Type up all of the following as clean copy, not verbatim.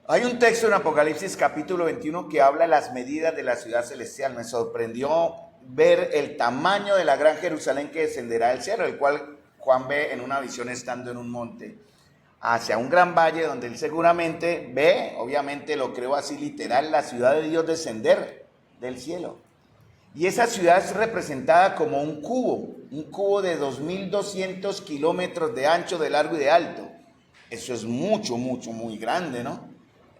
Hay un texto en Apocalipsis capítulo 21 que habla de las medidas de la ciudad celestial. Me sorprendió ver el tamaño de la gran Jerusalén que descenderá del cielo, el cual Juan ve en una visión estando en un monte, hacia un gran valle donde él seguramente ve, obviamente lo creo así literal, la ciudad de Dios descender del cielo. Y esa ciudad es representada como un cubo de 2.200 kilómetros de ancho, de largo y de alto. Eso es mucho, muy grande, ¿no?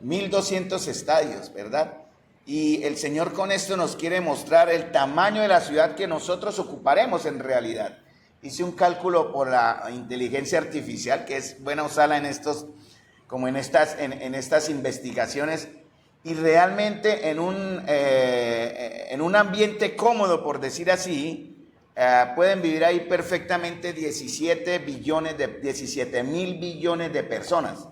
1.200 estadios, ¿verdad? Y el Señor con esto nos quiere mostrar el tamaño de la ciudad que nosotros ocuparemos en realidad. Hice un cálculo por la inteligencia artificial, que es buena usarla en estas investigaciones, y realmente en un ambiente cómodo, por decir así, pueden vivir ahí perfectamente 17.000 billones de personas,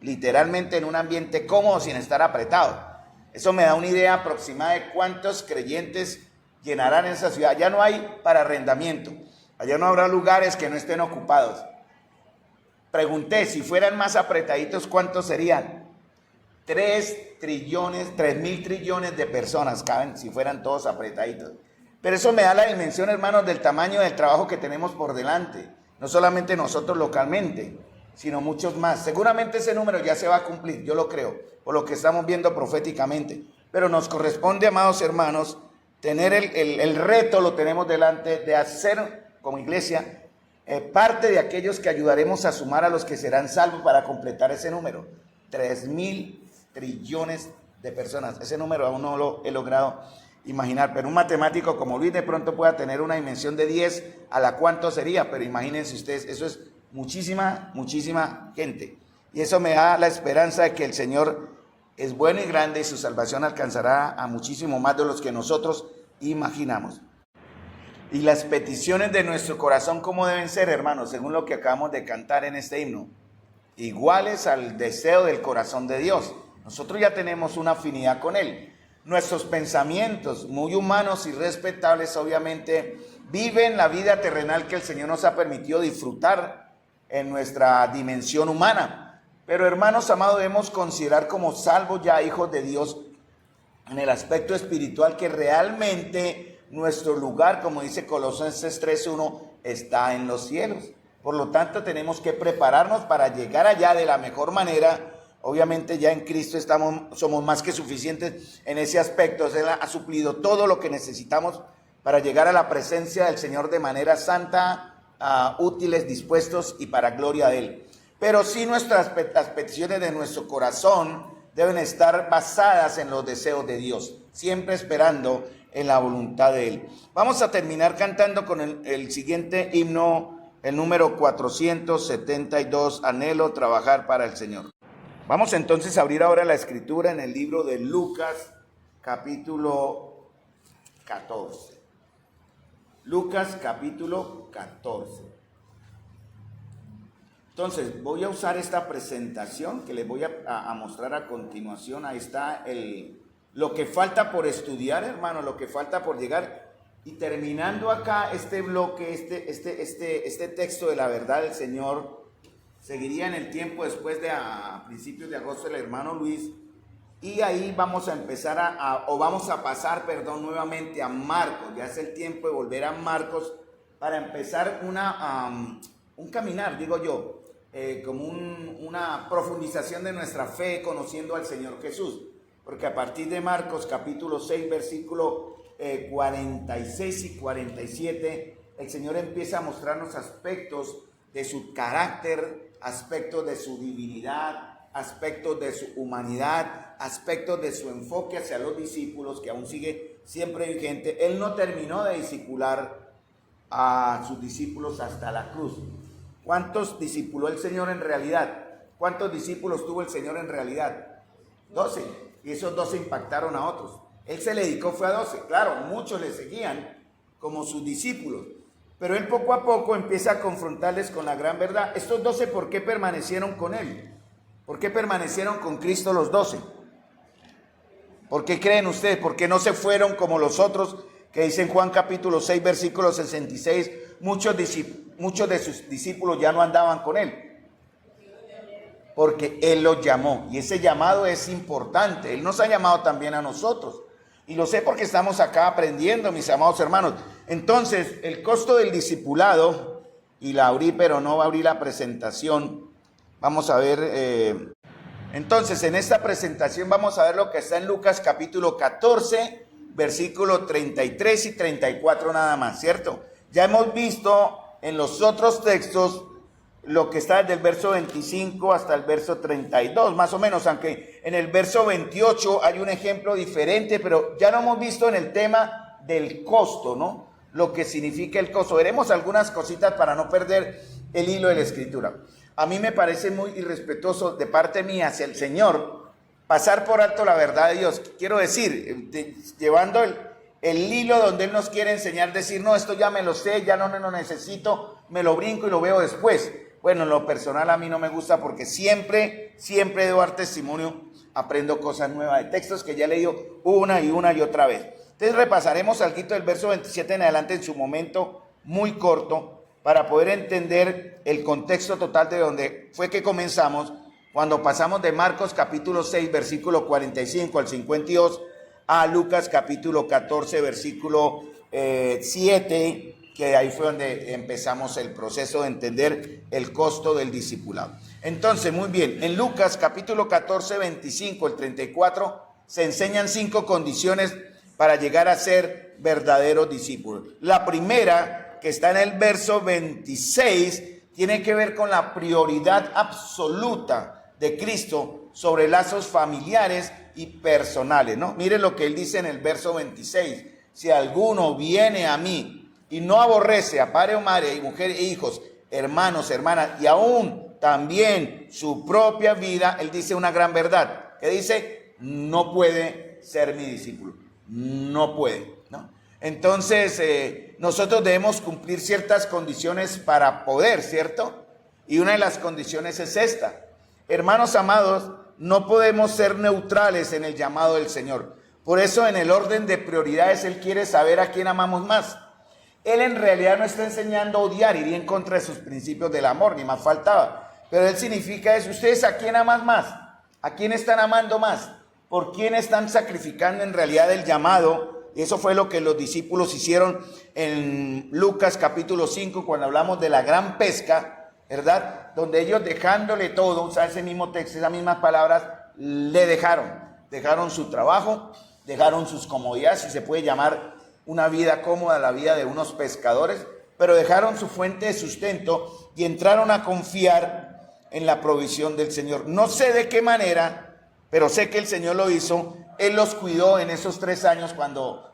literalmente en un ambiente cómodo sin estar apretado. Eso me da una idea aproximada de cuántos creyentes llenarán esa ciudad. Ya no hay para arrendamiento. Allá no habrá lugares que no estén ocupados. Pregunté, si fueran más apretaditos, ¿cuántos serían? 3.000 trillones de personas caben si fueran todos apretaditos. Pero eso me da la dimensión, hermanos, del tamaño del trabajo que tenemos por delante. No solamente nosotros localmente, sino muchos más. Seguramente ese número ya se va a cumplir, yo lo creo, por lo que estamos viendo proféticamente. Pero nos corresponde, amados hermanos, tener el reto, lo tenemos delante, de hacer como iglesia parte de aquellos que ayudaremos a sumar a los que serán salvos para completar ese número. 3.000 trillones de personas. Ese número aún no lo he logrado imaginar, pero un matemático como Luis de pronto pueda tener una dimensión de 10 a la cuánto sería, pero imagínense ustedes, eso es muchísima gente. Y eso me da la esperanza de que el Señor es bueno y grande y su salvación alcanzará a muchísimo más de los que nosotros imaginamos. Y las peticiones de nuestro corazón, ¿cómo deben ser, hermanos? Según lo que acabamos de cantar en este himno, iguales al deseo del corazón de Dios. Nosotros ya tenemos una afinidad con Él. Nuestros pensamientos, muy humanos y respetables, obviamente, viven la vida terrenal que el Señor nos ha permitido disfrutar en nuestra dimensión humana. Pero, hermanos amados, debemos considerar como salvos ya hijos de Dios en el aspecto espiritual, que realmente nuestro lugar, como dice Colosenses 3:1, está en los cielos. Por lo tanto, tenemos que prepararnos para llegar allá de la mejor manera. Obviamente ya en Cristo somos más que suficientes en ese aspecto. Él ha suplido todo lo que necesitamos para llegar a la presencia del Señor de manera santa, útiles, dispuestos y para gloria de Él. Pero sí las peticiones de nuestro corazón deben estar basadas en los deseos de Dios, siempre esperando en la voluntad de Él. Vamos a terminar cantando con el siguiente himno, el número 472, Anhelo trabajar para el Señor. Vamos entonces a abrir ahora la escritura en el libro de Lucas, capítulo 14. Lucas, capítulo 14. Entonces, voy a usar esta presentación que les voy a mostrar a continuación. Ahí está lo que falta por estudiar, hermano, lo que falta por llegar. Y terminando acá este bloque, este texto de la verdad del Señor, seguiría en el tiempo después a principios de agosto el hermano Luis, y ahí vamos a empezar vamos a pasar nuevamente a Marcos. Ya es el tiempo de volver a Marcos para empezar un caminar, digo yo, como una profundización de nuestra fe conociendo al Señor Jesús, porque a partir de Marcos capítulo 6 versículo 46 y 47, el Señor empieza a mostrarnos aspectos de su carácter, aspectos de su divinidad, aspectos de su humanidad, aspectos de su enfoque hacia los discípulos, que aún sigue siempre vigente. Él no terminó de discipular a sus discípulos hasta la cruz. ¿Cuántos discipuló el Señor en realidad? ¿Cuántos discípulos tuvo el Señor en realidad? 12. Y esos 12 impactaron a otros. Él se le dedicó, fue a 12. Claro, muchos le seguían como sus discípulos. Pero él poco a poco empieza a confrontarles con la gran verdad. Estos 12, ¿por qué permanecieron con él? ¿Por qué permanecieron con Cristo los 12? ¿Por qué creen ustedes? ¿Por qué no se fueron como los otros que dicen Juan capítulo 6 versículo 66? Muchos de sus discípulos ya no andaban con él. porque Él los llamó. Y ese llamado es importante. Él nos ha llamado también a nosotros. Y lo sé porque estamos acá aprendiendo, mis amados hermanos. Entonces, el costo del discipulado, y la abrí, pero no va a abrir la presentación. Vamos a ver. Entonces, en esta presentación vamos a ver lo que está en Lucas capítulo 14, versículo 33 y 34 nada más, ¿cierto? Ya hemos visto en los otros textos lo que está desde el verso 25 hasta el verso 32, más o menos, aunque en el verso 28 hay un ejemplo diferente, pero ya lo hemos visto en el tema del costo, ¿no? Lo que significa el costo. Veremos algunas cositas para no perder el hilo de la escritura. A mí me parece muy irrespetuoso de parte mía hacia el Señor pasar por alto la verdad de Dios. Quiero decir, llevando el hilo donde Él nos quiere enseñar, decir, no, esto ya me lo sé, ya no lo necesito, me lo brinco y lo veo después. Bueno, en lo personal a mí no me gusta porque siempre debo dar testimonio, aprendo cosas nuevas de textos que ya he leído una y otra vez. Entonces repasaremos algo del verso 27 en adelante en su momento muy corto para poder entender el contexto total de donde fue que comenzamos cuando pasamos de Marcos capítulo 6 versículo 45 al 52 a Lucas capítulo 14 versículo 7, que ahí fue donde empezamos el proceso de entender el costo del discipulado. Entonces, muy bien, en Lucas capítulo 14, 25, el 34, se enseñan 5 condiciones para llegar a ser verdaderos discípulos. La primera, que está en el verso 26, tiene que ver con la prioridad absoluta de Cristo sobre lazos familiares y personales, ¿no? Mire lo que Él dice en el verso 26. Si alguno viene a mí y no aborrece a padre o madre, y mujer e hijos, hermanos, hermanas, y aún también su propia vida, Él dice una gran verdad, que dice, no puede ser mi discípulo, no puede, ¿no? Entonces, nosotros debemos cumplir ciertas condiciones para poder, ¿cierto? Y una de las condiciones es esta. Hermanos amados, no podemos ser neutrales en el llamado del Señor. Por eso, en el orden de prioridades, Él quiere saber a quién amamos más. Él en realidad no está enseñando a odiar, iría en contra de sus principios del amor, ni más faltaba. Pero Él significa eso. ¿Ustedes a quién aman más? ¿A quién están amando más? ¿Por quién están sacrificando en realidad el llamado? Y eso fue lo que los discípulos hicieron en Lucas capítulo 5, cuando hablamos de la gran pesca, ¿verdad? Donde ellos dejándole todo, o sea, ese mismo texto, esas mismas palabras, le dejaron su trabajo, dejaron sus comodidades, si se puede llamar una vida cómoda, la vida de unos pescadores, pero dejaron su fuente de sustento y entraron a confiar en la provisión del Señor. No sé de qué manera, pero sé que el Señor lo hizo. Él los cuidó en esos 3 años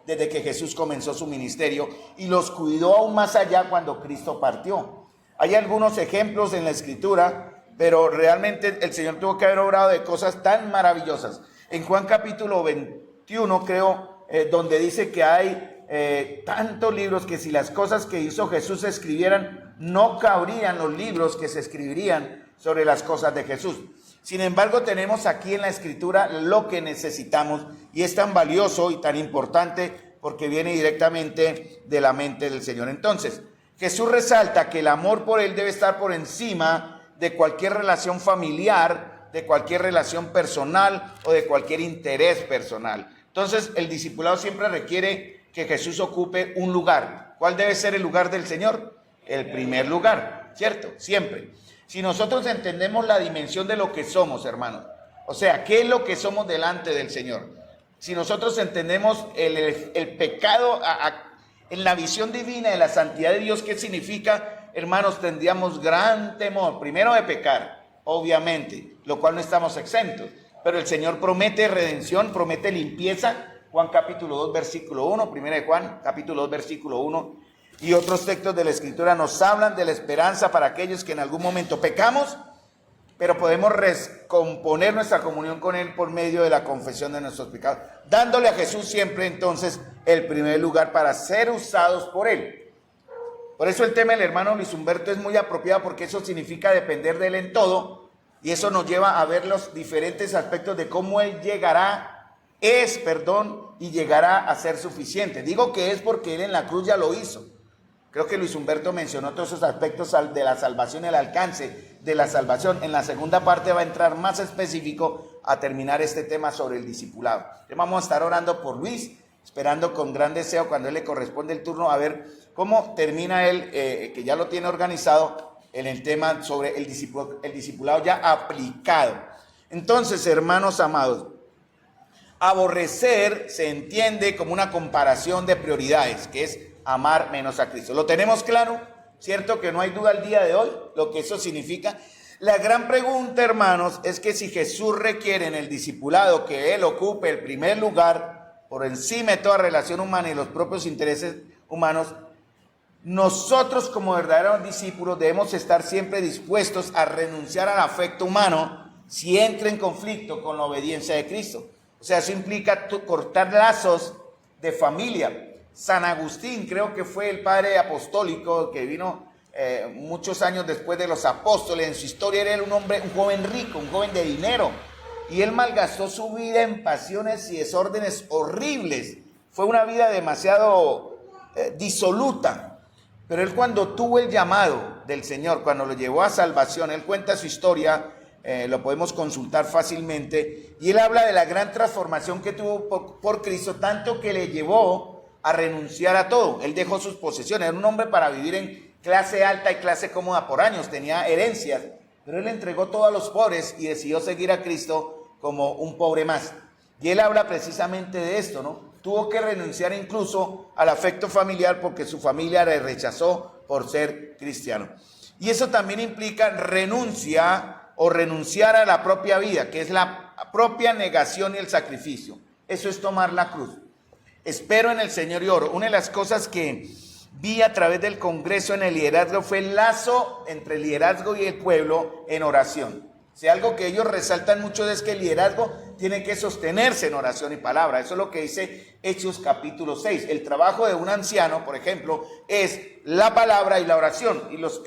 desde que Jesús comenzó su ministerio, y los cuidó aún más allá cuando Cristo partió. Hay algunos ejemplos en la Escritura, pero realmente el Señor tuvo que haber obrado de cosas tan maravillosas. En Juan capítulo 21, creo, donde dice que hay tantos libros que si las cosas que hizo Jesús se escribieran, no cabrían los libros que se escribirían sobre las cosas de Jesús. Sin embargo, tenemos aquí en la Escritura lo que necesitamos, y es tan valioso y tan importante porque viene directamente de la mente del Señor. Entonces, Jesús resalta que el amor por Él debe estar por encima de cualquier relación familiar, de cualquier relación personal o de cualquier interés personal. Entonces, el discipulado siempre requiere que Jesús ocupe un lugar. ¿Cuál debe ser el lugar del Señor? El primer lugar, ¿cierto? Siempre. Si nosotros entendemos la dimensión de lo que somos, hermanos, o sea, ¿qué es lo que somos delante del Señor? Si nosotros entendemos el pecado en la visión divina de la santidad de Dios, ¿qué significa? Hermanos, tendríamos gran temor, primero de pecar, obviamente, lo cual no estamos exentos, pero el Señor promete redención, promete limpieza. Juan capítulo 2 versículo 1, primera de Juan capítulo 2 versículo 1, y otros textos de la Escritura nos hablan de la esperanza para aquellos que en algún momento pecamos, pero podemos recomponer nuestra comunión con Él por medio de la confesión de nuestros pecados, dándole a Jesús siempre entonces el primer lugar para ser usados por Él. Por eso el tema del hermano Luis Humberto es muy apropiado, porque eso significa depender de Él en todo, y eso nos lleva a ver los diferentes aspectos de cómo Él y llegará a ser suficiente. Digo que es porque Él en la cruz ya lo hizo. Creo que Luis Humberto mencionó todos esos aspectos de la salvación, el alcance de la salvación. En la segunda parte va a entrar más específico a terminar este tema sobre el discipulado. Vamos a estar orando por Luis, esperando con gran deseo cuando él le corresponde el turno, a ver cómo termina él, que ya lo tiene organizado en el tema sobre el discipulado ya aplicado. Entonces, hermanos amados, aborrecer se entiende como una comparación de prioridades, que es amar menos a Cristo. ¿Lo tenemos claro? ¿Cierto que no hay duda al día de hoy lo que eso significa? La gran pregunta, hermanos, es que si Jesús requiere en el discipulado que Él ocupe el primer lugar por encima de toda relación humana y los propios intereses humanos, nosotros como verdaderos discípulos debemos estar siempre dispuestos a renunciar al afecto humano si entra en conflicto con la obediencia de Cristo. O sea, eso implica cortar lazos de familia. San Agustín, creo que fue el padre apostólico que vino muchos años después de los apóstoles. En su historia era un hombre, un joven rico, un joven de dinero, y él malgastó su vida en pasiones y desórdenes horribles. Fue una vida demasiado disoluta. Pero él, cuando tuvo el llamado del Señor, cuando lo llevó a salvación, él cuenta su historia, lo podemos consultar fácilmente, y él habla de la gran transformación que tuvo por Cristo, tanto que le llevó a renunciar a todo. Él dejó sus posesiones, era un hombre para vivir en clase alta y clase cómoda por años, tenía herencias, pero él entregó todo a los pobres y decidió seguir a Cristo como un pobre más. Y él habla precisamente de esto, ¿no? Tuvo que renunciar incluso al afecto familiar porque su familia le rechazó por ser cristiano. Y eso también implica renuncia o renunciar a la propia vida, que es la propia negación y el sacrificio. Eso es tomar la cruz. Espero en el Señor y oro. Una de las cosas que vi a través del Congreso en el liderazgo fue el lazo entre el liderazgo y el pueblo en oración. Si algo que ellos resaltan mucho es que el liderazgo tiene que sostenerse en oración y palabra. Eso es lo que dice Hechos capítulo 6. El trabajo de un anciano, por ejemplo, es la palabra y la oración. Y los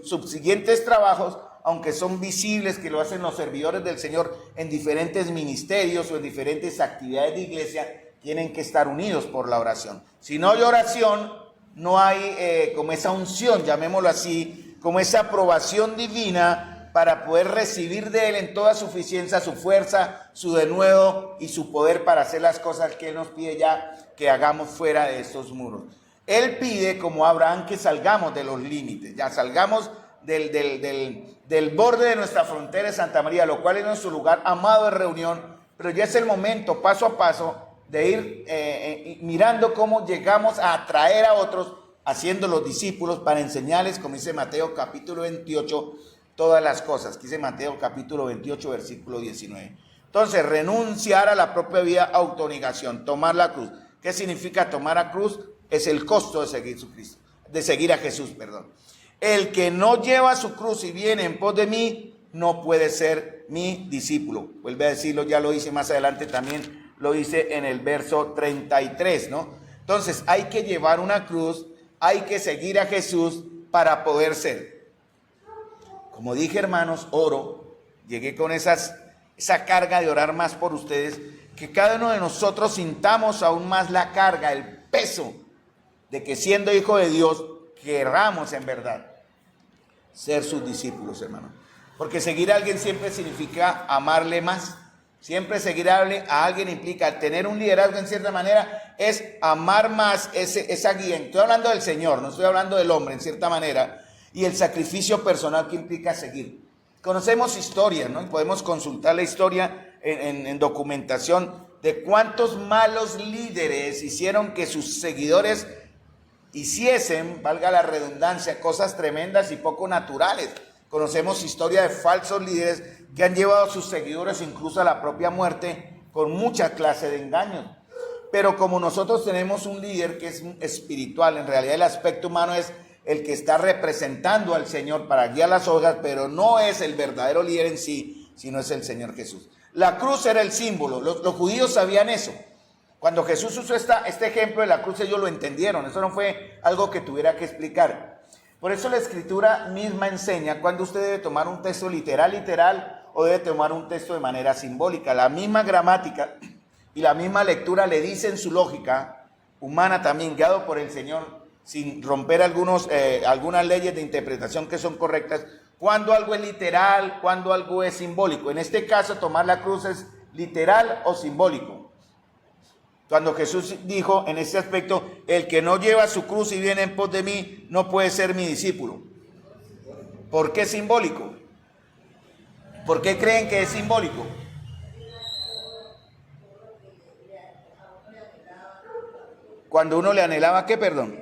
subsiguientes trabajos, aunque son visibles, que lo hacen los servidores del Señor en diferentes ministerios o en diferentes actividades de iglesia, tienen que estar unidos por la oración. Si no hay oración, no hay como esa unción, llamémoslo así, como esa aprobación divina para poder recibir de Él en toda suficiencia su fuerza, su denuedo y su poder para hacer las cosas que Él nos pide ya que hagamos fuera de estos muros. Él pide, como Abraham, que salgamos de los límites, ya salgamos del borde de nuestra frontera de Santa María, lo cual es nuestro lugar amado de reunión, pero ya es el momento, paso a paso, de ir mirando cómo llegamos a atraer a otros, haciendo los discípulos para enseñarles, como dice Mateo capítulo 28, todas las cosas, que dice Mateo capítulo 28, versículo 19. Entonces, renunciar a la propia vida, autonegación, tomar la cruz. ¿Qué significa tomar la cruz? Es el costo de seguir a Jesús. El que no lleva su cruz y viene en pos de mí, no puede ser mi discípulo. Vuelve a decirlo, ya lo dice más adelante también, lo dice en el verso 33, ¿no? Entonces, hay que llevar una cruz, hay que seguir a Jesús para poder ser. Como dije, hermanos, oro, llegué con esa carga de orar más por ustedes, que cada uno de nosotros sintamos aún más la carga, el peso de que siendo hijo de Dios, querramos en verdad ser sus discípulos, hermanos. Porque seguir a alguien siempre significa amarle más. Siempre seguir a alguien implica tener un liderazgo en cierta manera, es amar más esa guía. Estoy hablando del Señor, no estoy hablando del hombre en cierta manera. Y el sacrificio personal que implica seguir. Conocemos historias, ¿no? Y podemos consultar la historia en documentación de cuántos malos líderes hicieron que sus seguidores hiciesen, valga la redundancia, cosas tremendas y poco naturales. Conocemos historia de falsos líderes que han llevado a sus seguidores incluso a la propia muerte con mucha clase de engaños. Pero como nosotros tenemos un líder que es espiritual, en realidad el aspecto humano es el que está representando al Señor para guiar las ovejas, pero no es el verdadero líder en sí, sino es el Señor Jesús. La cruz era el símbolo, los judíos sabían eso. Cuando Jesús usó este ejemplo de la cruz, ellos lo entendieron, eso no fue algo que tuviera que explicar. Por eso la Escritura misma enseña cuando usted debe tomar un texto literal, o debe tomar un texto de manera simbólica. La misma gramática y la misma lectura le dice en su lógica humana también, guiado por el Señor, sin romper algunas leyes de interpretación que son correctas, cuando algo es literal, cuando algo es simbólico. En este caso, tomar la cruz es literal o simbólico. Cuando Jesús dijo en este aspecto, el que no lleva su cruz y viene en pos de mí, no puede ser mi discípulo. ¿Por qué simbólico? ¿Por qué creen que es simbólico? Cuando uno le anhelaba, ¿qué, perdón?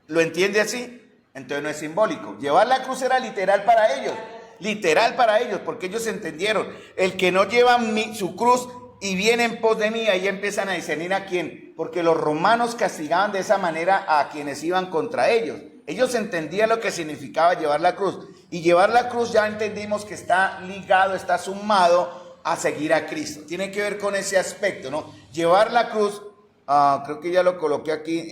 ¿Lo entiende así? Entonces no es simbólico. Llevar la cruz era literal para ellos, porque ellos entendieron, el que no lleva su cruz y viene en pos de mí, ahí empiezan a discernir a quién, porque los romanos castigaban de esa manera a quienes iban contra ellos. Ellos entendían lo que significaba llevar la cruz, y llevar la cruz ya entendimos que está ligado, está sumado a seguir a Cristo. Tiene que ver con ese aspecto, ¿no? Llevar la cruz, creo que ya lo coloqué aquí,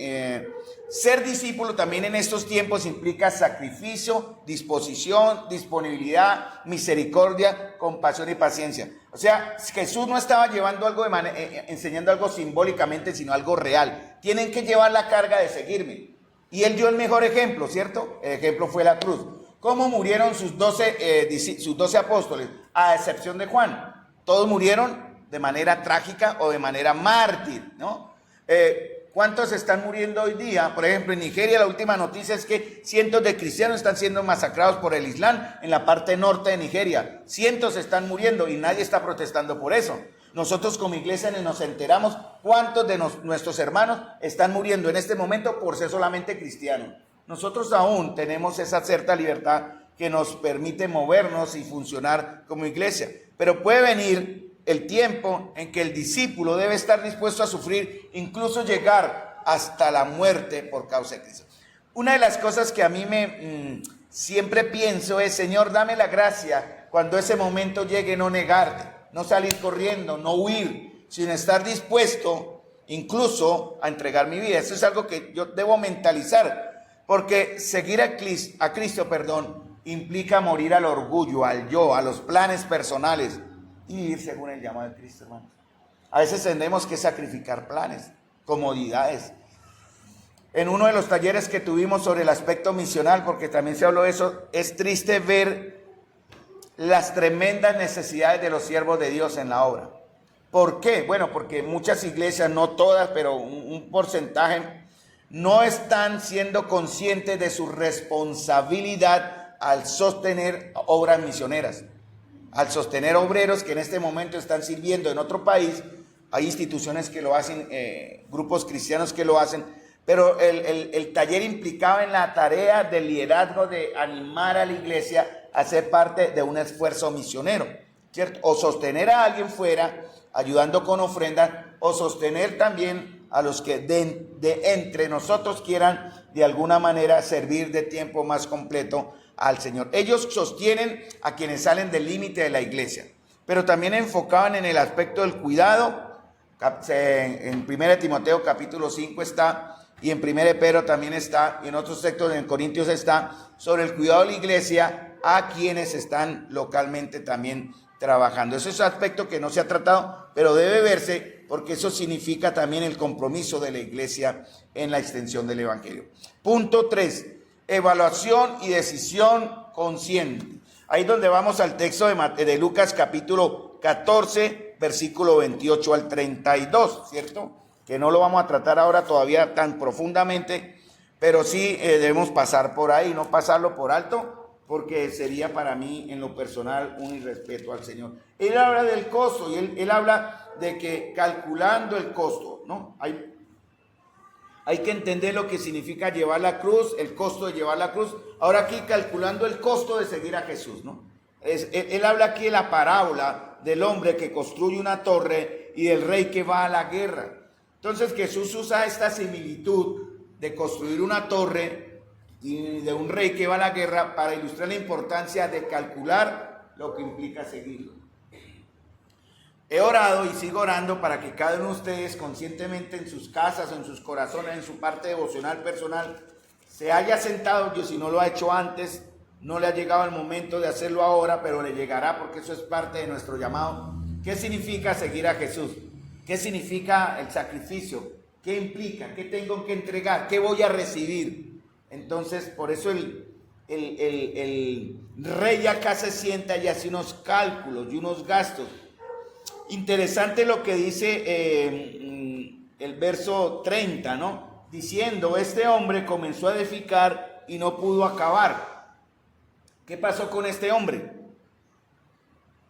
ser discípulo también en estos tiempos implica sacrificio, disposición, disponibilidad, misericordia, compasión y paciencia. O sea, Jesús no estaba llevando algo enseñando algo simbólicamente, sino algo real. Tienen que llevar la carga de seguirme. Y él dio el mejor ejemplo, ¿cierto? El ejemplo fue la cruz. ¿Cómo murieron sus 12 apóstoles? A excepción de Juan. Todos murieron de manera trágica o de manera mártir, ¿no? ¿Cuántos están muriendo hoy día? Por ejemplo, en Nigeria la última noticia es que cientos de cristianos están siendo masacrados por el Islam en la parte norte de Nigeria. Cientos están muriendo y nadie está protestando por eso. Nosotros como iglesia nos enteramos cuántos de nuestros hermanos están muriendo en este momento por ser solamente cristianos. Nosotros aún tenemos esa cierta libertad que nos permite movernos y funcionar como iglesia. Pero puede venir el tiempo en que el discípulo debe estar dispuesto a sufrir, incluso llegar hasta la muerte por causa de Cristo. Una de las cosas que a mí siempre pienso es, Señor, dame la gracia cuando ese momento llegue, no negarte, no salir corriendo, no huir, sino estar dispuesto incluso a entregar mi vida. Eso es algo que yo debo mentalizar, porque seguir a Cristo, implica morir al orgullo, al yo, a los planes personales, y vivir según el llamado de Cristo, hermano. A veces tenemos que sacrificar planes, comodidades. En uno de los talleres que tuvimos sobre el aspecto misional, porque también se habló de eso, es triste ver las tremendas necesidades de los siervos de Dios en la obra. ¿Por qué? Bueno, porque muchas iglesias, no todas, pero un porcentaje, no están siendo conscientes de su responsabilidad al sostener obras misioneras. Al sostener obreros que en este momento están sirviendo en otro país. Hay instituciones que lo hacen, grupos cristianos que lo hacen, pero el taller implicaba en la tarea del liderazgo de animar a la iglesia a ser parte de un esfuerzo misionero, ¿cierto? O sostener a alguien fuera, ayudando con ofrendas, o sostener también a los que de entre nosotros quieran de alguna manera servir de tiempo más completo al Señor. Ellos sostienen a quienes salen del límite de la iglesia, pero también enfocaban en el aspecto del cuidado. En 1 Timoteo capítulo 5 está, y en 1 Pedro también está, y en otros textos en Corintios está, sobre el cuidado de la iglesia a quienes están localmente también trabajando. Ese es un aspecto que no se ha tratado, pero debe verse, porque eso significa también el compromiso de la iglesia en la extensión del evangelio. Punto 3. Evaluación y decisión consciente. Ahí donde vamos al texto de Lucas capítulo 14, versículo 28 al 32, ¿cierto? Que no lo vamos a tratar ahora todavía tan profundamente, pero sí debemos pasar por ahí, no pasarlo por alto, porque sería para mí en lo personal un irrespeto al Señor. Él habla del costo y él habla de que calculando el costo, ¿no? Hay que entender lo que significa llevar la cruz, el costo de llevar la cruz. Ahora aquí calculando el costo de seguir a Jesús, ¿no? Él habla aquí de la parábola del hombre que construye una torre y del rey que va a la guerra. Entonces Jesús usa esta similitud de construir una torre y de un rey que va a la guerra para ilustrar la importancia de calcular lo que implica seguirlo. He orado y sigo orando para que cada uno de ustedes conscientemente en sus casas, en sus corazones, en su parte devocional personal, se haya sentado. Yo, si no lo ha hecho antes, no le ha llegado el momento de hacerlo ahora, pero le llegará, porque eso es parte de nuestro llamado. ¿Qué significa seguir a Jesús? ¿Qué significa el sacrificio? ¿Qué implica? ¿Qué tengo que entregar? ¿Qué voy a recibir? Entonces, por eso el rey acá se sienta y hace unos cálculos y unos gastos. Interesante lo que dice el verso 30, ¿no? Diciendo, este hombre comenzó a edificar y no pudo acabar. ¿Qué pasó con este hombre?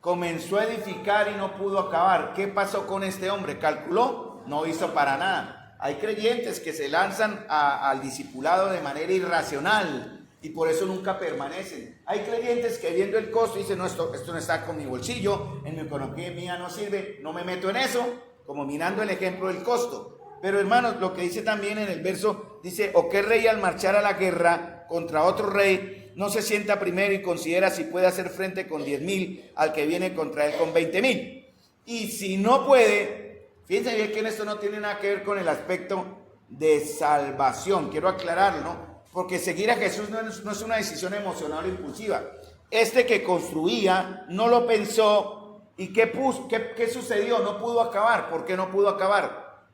Comenzó a edificar y no pudo acabar. ¿Qué pasó con este hombre? ¿Calculó? No hizo para nada. Hay creyentes que se lanzan al discipulado de manera irracional y por eso nunca permanecen. Hay creyentes que viendo el costo dicen, no, esto no está con mi bolsillo, en mi economía no sirve, no me meto en eso, como mirando el ejemplo del costo. Pero hermanos, lo que dice también en el verso, dice, o qué rey al marchar a la guerra contra otro rey, no se sienta primero y considera si puede hacer frente con 10,000 al que viene contra él con 20,000. Y si no puede, fíjense bien que en esto no tiene nada que ver con el aspecto de salvación, quiero aclararlo, ¿no? Porque seguir a Jesús no es una decisión emocional o impulsiva. Este que construía no lo pensó. ¿Y qué sucedió? No pudo acabar. ¿Por qué no pudo acabar?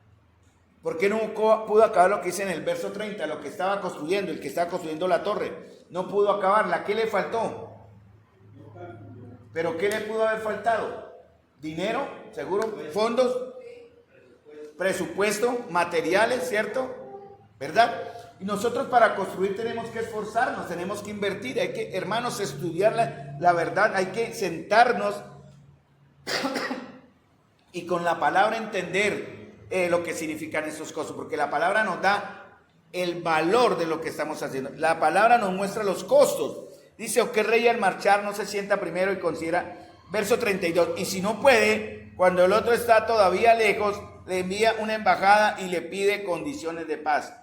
¿Por qué no pudo acabar lo que dice en el verso 30? Lo que estaba construyendo, el que estaba construyendo la torre. No pudo acabarla. ¿Qué le faltó? ¿Pero qué le pudo haber faltado? ¿Dinero? ¿Seguro? ¿Fondos? ¿Presupuesto? ¿Materiales? ¿Cierto? ¿Verdad? Y nosotros para construir tenemos que esforzarnos, tenemos que invertir, hay que, hermanos, estudiar la verdad, hay que sentarnos y con la palabra entender lo que significan esas cosas, porque la palabra nos da el valor de lo que estamos haciendo. La palabra nos muestra los costos. Dice, o qué rey al marchar no se sienta primero y considera, verso 32, y si no puede, cuando el otro está todavía lejos, le envía una embajada y le pide condiciones de paz.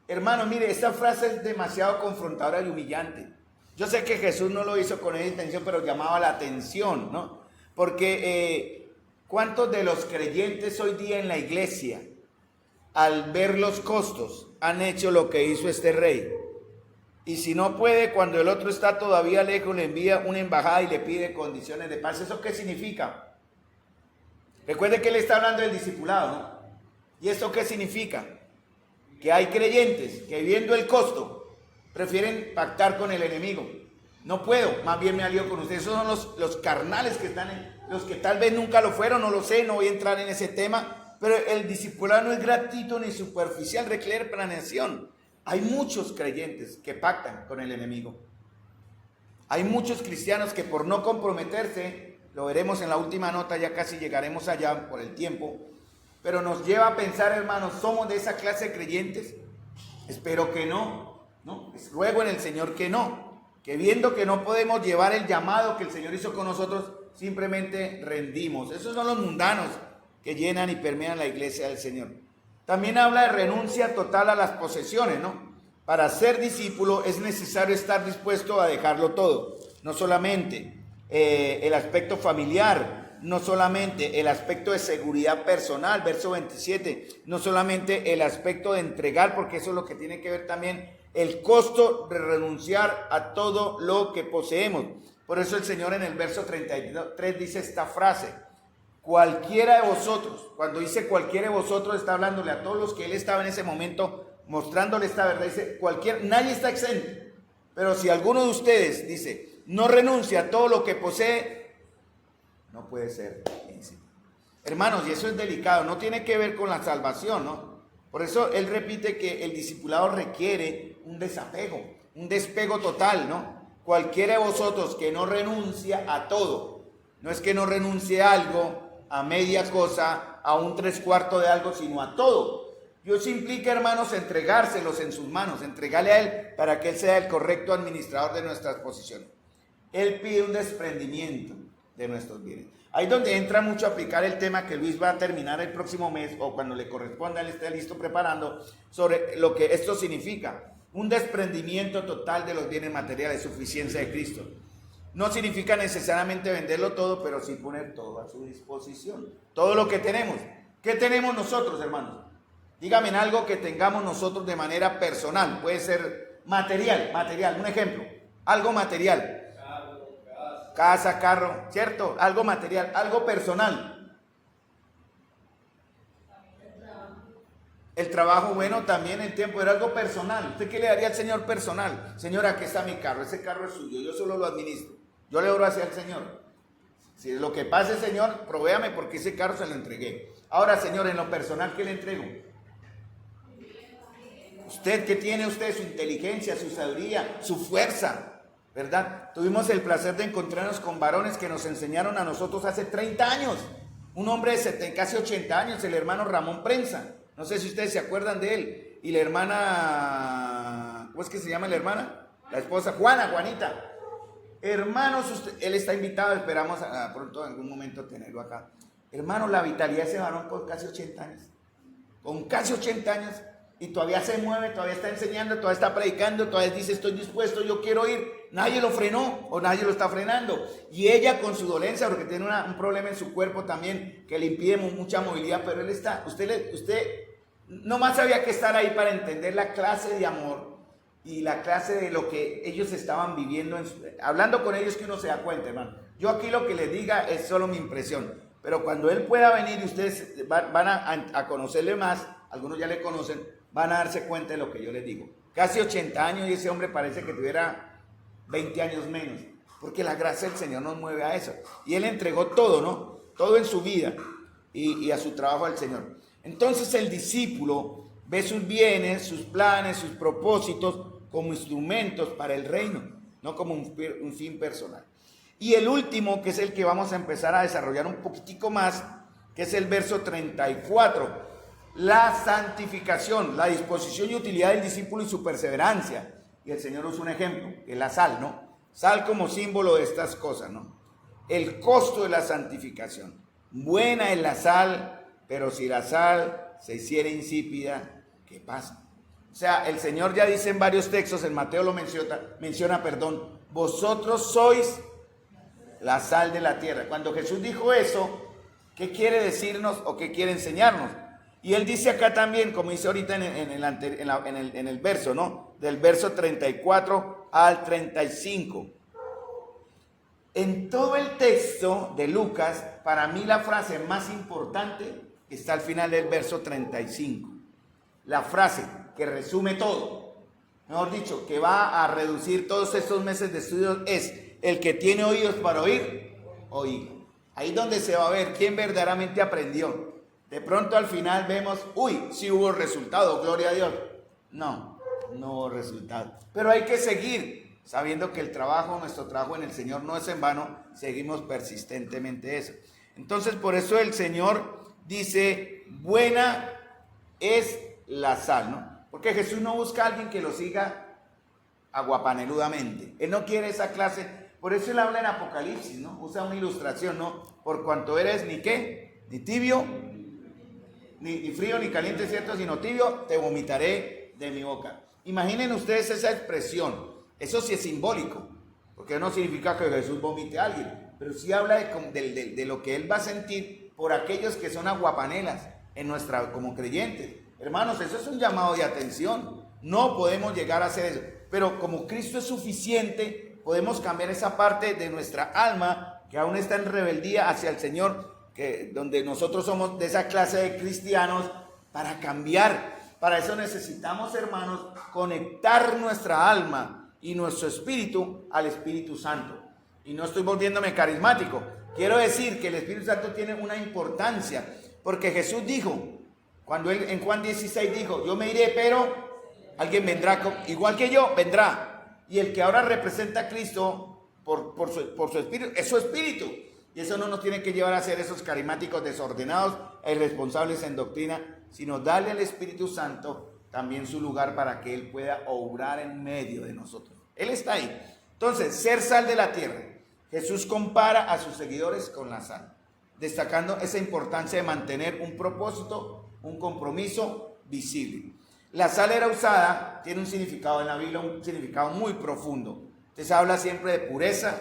Hermano, mire, esta frase es demasiado confrontadora y humillante. Yo sé que Jesús no lo hizo con esa intención, pero llamaba la atención, ¿no? Porque ¿cuántos de los creyentes hoy día en la iglesia, al ver los costos, han hecho lo que hizo este rey? Y si no puede, cuando el otro está todavía lejos, le envía una embajada y le pide condiciones de paz. ¿Eso qué significa? Recuerde que él está hablando del discipulado, ¿no? ¿Y esto qué significa? Que hay creyentes que viendo el costo prefieren pactar con el enemigo. No puedo, más bien me alío con ustedes. Esos son los carnales que están, los que tal vez nunca lo fueron, no lo sé, no voy a entrar en ese tema, pero el discipulado no es gratuito ni superficial, requiere planeación. Hay muchos creyentes que pactan con el enemigo. Hay muchos cristianos que por no comprometerse, lo veremos en la última nota, ya casi llegaremos allá por el tiempo, pero nos lleva a pensar, hermanos, ¿somos de esa clase de creyentes? Espero que no, ¿no? Ruego en el Señor que no, que viendo que no podemos llevar el llamado que el Señor hizo con nosotros, simplemente rendimos. Esos son los mundanos que llenan y permean la iglesia del Señor. También habla de renuncia total a las posesiones, ¿no? Para ser discípulo es necesario estar dispuesto a dejarlo todo, no solamente el aspecto familiar, no solamente el aspecto de seguridad personal, verso 27, no solamente el aspecto de entregar, porque eso es lo que tiene que ver también el costo de renunciar a todo lo que poseemos. Por eso el Señor en el verso 33 dice esta frase, cualquiera de vosotros, cuando dice cualquiera de vosotros está hablándole a todos los que él estaba en ese momento mostrándole esta verdad, dice nadie está exento, pero si alguno de ustedes, dice, no renuncia a todo lo que posee, no puede ser. Hermanos, y eso es delicado, no tiene que ver con la salvación, ¿no? Por eso él repite que el discipulado requiere un desapego, un despego total, ¿no? Cualquiera de vosotros que no renuncia a todo, no es que no renuncie a algo, a media cosa, a un 3/4 de algo, sino a todo. Dios implica, hermanos, entregárselos en sus manos, entregarle a Él para que Él sea el correcto administrador de nuestras posiciones. Él pide un desprendimiento de nuestros bienes. Ahí donde entra mucho a aplicar el tema que Luis va a terminar el próximo mes o cuando le corresponda, él esté listo preparando sobre lo que esto significa. Un desprendimiento total de los bienes materiales, suficiencia de Cristo. No significa necesariamente venderlo todo, pero sí poner todo a su disposición. Todo lo que tenemos. ¿Qué tenemos nosotros, hermanos? Dígame en algo que tengamos nosotros de manera personal. Puede ser material. Un ejemplo. Algo material. Casa, carro, ¿cierto? Algo material, algo personal. El trabajo bueno también en tiempo era algo personal. ¿Usted qué le daría al Señor personal? Señor, aquí está mi carro, ese carro es suyo, yo solo lo administro. Yo le oro hacia el Señor. Si es lo que pase, Señor, provéame porque ese carro se lo entregué. Ahora, Señor, en lo personal, ¿qué le entrego? Usted, ¿qué tiene usted? Su inteligencia, su sabiduría, su fuerza, ¿verdad? Tuvimos el placer de encontrarnos con varones que nos enseñaron a nosotros hace 30 años. Un hombre de casi 80 años, el hermano Ramón Prensa. No sé si ustedes se acuerdan de él. Y la hermana, ¿cómo es que se llama la hermana? La esposa, Juanita. Hermanos, él está invitado, esperamos pronto en algún momento tenerlo acá. Hermano, la vitalidad de ese varón con casi 80 años. Con casi 80 años. Y todavía se mueve, todavía está enseñando, todavía está predicando, todavía dice estoy dispuesto, yo quiero ir. Nadie lo frenó o nadie lo está frenando. Y ella con su dolencia, porque tiene un problema en su cuerpo también que le impide mucha movilidad, pero él está, usted nomás había que estar ahí para entender la clase de amor y la clase de lo que ellos estaban viviendo, hablando con ellos que uno se da cuenta, hermano. Yo aquí lo que les diga es solo mi impresión, pero cuando él pueda venir y ustedes van a conocerle más, algunos ya le conocen, van a darse cuenta de lo que yo les digo. Casi 80 años y ese hombre parece que tuviera 20 años menos, porque la gracia del Señor nos mueve a eso. Y él entregó todo, ¿no? Todo en su vida y a su trabajo al Señor. Entonces el discípulo ve sus bienes, sus planes, sus propósitos como instrumentos para el reino, no como un fin personal. Y el último, que es el que vamos a empezar a desarrollar un poquitico más, que es el verso 34. La santificación, la disposición y utilidad del discípulo y su perseverancia. Y el Señor usa un ejemplo, que es la sal, ¿no? Sal como símbolo de estas cosas, ¿no? El costo de la santificación. Buena es la sal, pero si la sal se hiciera insípida, ¿qué pasa? O sea, el Señor ya dice en varios textos, en Mateo lo menciona, vosotros sois la sal de la tierra. Cuando Jesús dijo eso, ¿qué quiere decirnos o qué quiere enseñarnos? Y él dice acá también, como dice ahorita en el verso, ¿no? Del verso 34 al 35. En todo el texto de Lucas, para mí la frase más importante está al final del verso 35. La frase que resume todo, mejor dicho, que va a reducir todos estos meses de estudios es: el que tiene oídos para oír, oiga. Ahí donde se va a ver quién verdaderamente aprendió. De pronto al final vemos, sí hubo resultado, gloria a Dios. No hubo resultado. Pero hay que seguir, sabiendo que nuestro trabajo en el Señor no es en vano, seguimos persistentemente eso. Entonces por eso el Señor dice, buena es la sal, ¿no? Porque Jesús no busca a alguien que lo siga aguapaneludamente. Él no quiere esa clase. Por eso él habla en Apocalipsis, ¿no? Usa una ilustración, ¿no? Por cuanto eres ni qué, ni tibio, ni frío, ni caliente, ¿cierto? Sino tibio, te vomitaré de mi boca. Imaginen ustedes esa expresión. Eso sí es simbólico, porque no significa que Jesús vomite a alguien, pero sí habla de lo que él va a sentir por aquellos que son aguapanelas como creyentes. Hermanos, eso es un llamado de atención. No podemos llegar a hacer eso. Pero como Cristo es suficiente, podemos cambiar esa parte de nuestra alma que aún está en rebeldía hacia el Señor, donde nosotros somos de esa clase de cristianos, para cambiar. Para eso necesitamos, hermanos, conectar nuestra alma y nuestro espíritu al Espíritu Santo. Y no estoy volviéndome carismático. Quiero decir que el Espíritu Santo tiene una importancia, porque Jesús dijo, cuando él en Juan 16 dijo, yo me iré, pero alguien vendrá, igual que yo, vendrá. Y el que ahora representa a Cristo por su espíritu, es su espíritu. Y eso no nos tiene que llevar a ser esos carismáticos desordenados e irresponsables en doctrina, sino darle al Espíritu Santo también su lugar para que Él pueda obrar en medio de nosotros. Él está ahí. Entonces, ser sal de la tierra. Jesús compara a sus seguidores con la sal, destacando esa importancia de mantener un propósito, un compromiso visible. La sal era usada, tiene un significado en la Biblia, un significado muy profundo. Entonces habla siempre de pureza,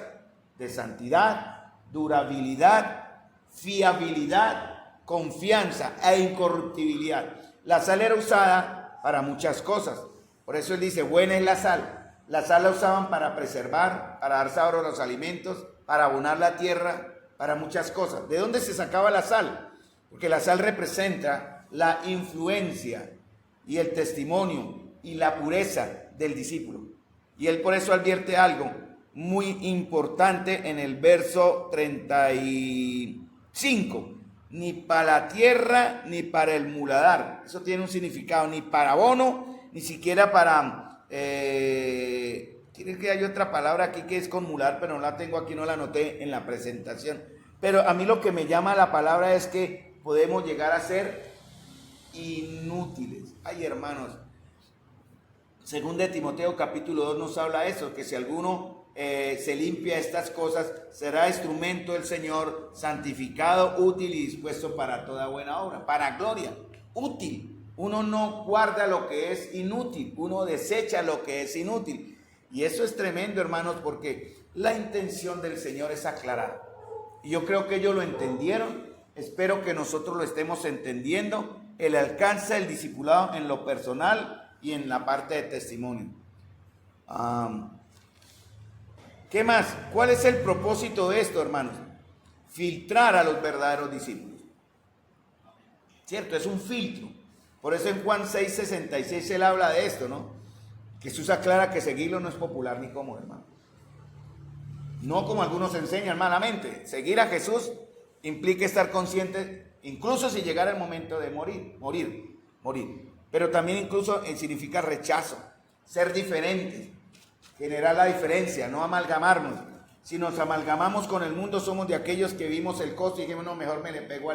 de santidad, durabilidad, fiabilidad, confianza e incorruptibilidad. La sal era usada para muchas cosas. Por eso él dice, buena es la sal. La sal la usaban para preservar, para dar sabor a los alimentos, para abonar la tierra, para muchas cosas. ¿De dónde se sacaba la sal? Porque la sal representa la influencia y el testimonio y la pureza del discípulo. Y él por eso advierte algo muy importante en el verso 35. Ni para la tierra ni para el muladar. Eso tiene un significado, ni para abono, ni siquiera para... Tiene que hay otra palabra aquí que es con mular, pero no la tengo aquí, no la anoté en la presentación. Pero a mí lo que me llama la palabra es que podemos llegar a ser inútiles. Ay, hermanos, según de Timoteo capítulo 2 nos habla eso, que si alguno se limpia estas cosas, será instrumento del Señor, santificado, útil y dispuesto para toda buena obra, para gloria, útil. Uno no guarda lo que es inútil, uno desecha lo que es inútil. Y eso es tremendo, hermanos, porque la intención del Señor es aclarar. Y yo creo que ellos lo entendieron, espero que nosotros lo estemos entendiendo, el alcance del discipulado en lo personal y en la parte de testimonio. ¿Qué más? ¿Cuál es el propósito de esto, hermanos? Filtrar a los verdaderos discípulos. ¿Cierto? Es un filtro. Por eso en Juan 6:66 él habla de esto, ¿no? Jesús aclara que seguirlo no es popular ni cómodo, hermano. No como algunos enseñan malamente. Seguir a Jesús implica estar consciente, incluso si llegara el momento de morir. Pero también incluso significa rechazo, ser diferentes, generar la diferencia, no amalgamarnos. Si nos amalgamamos con el mundo, somos de aquellos que vimos el costo y dijimos, no, mejor me le pego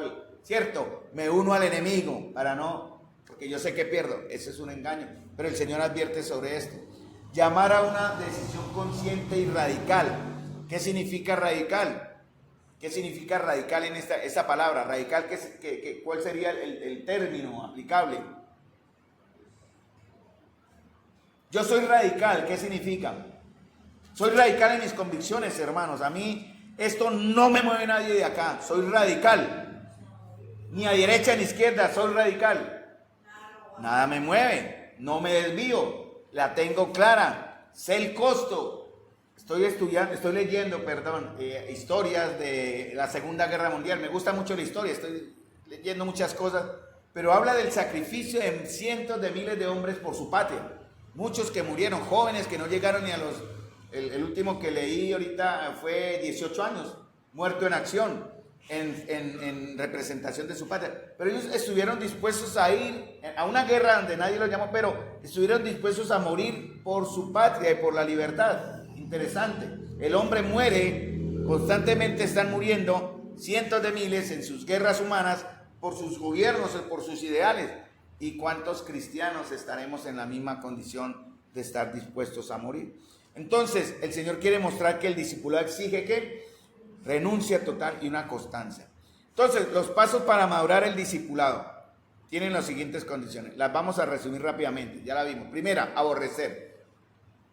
me uno al enemigo para no, porque yo sé que pierdo. Ese es un engaño, pero el Señor advierte sobre esto. Llamar a una decisión consciente y radical. ¿Qué significa radical? ¿Qué significa radical en esta palabra? Radical, ¿cuál sería el término aplicable? Yo soy radical, ¿qué significa? Soy radical en mis convicciones, hermanos. A mí esto no me mueve nadie de acá. Soy radical. Ni a derecha ni a izquierda, soy radical. Nada me mueve, no me desvío, la tengo clara, sé el costo. Estoy leyendo historias de la Segunda Guerra Mundial. Me gusta mucho la historia, estoy leyendo muchas cosas, pero habla del sacrificio de cientos de miles de hombres por su patria. Muchos que murieron, jóvenes que no llegaron ni a los... El último que leí ahorita fue 18 años, muerto en acción, en representación de su patria. Pero ellos estuvieron dispuestos a ir a una guerra donde nadie los llamó, pero estuvieron dispuestos a morir por su patria y por la libertad. Interesante. El hombre muere, constantemente están muriendo cientos de miles en sus guerras humanas por sus gobiernos, por sus ideales. ¿Y cuántos cristianos estaremos en la misma condición de estar dispuestos a morir? Entonces, el Señor quiere mostrar que el discipulado exige que renuncia total y una constancia. Entonces, los pasos para madurar el discipulado tienen las siguientes condiciones. Las vamos a resumir rápidamente, ya la vimos. Primera, aborrecer.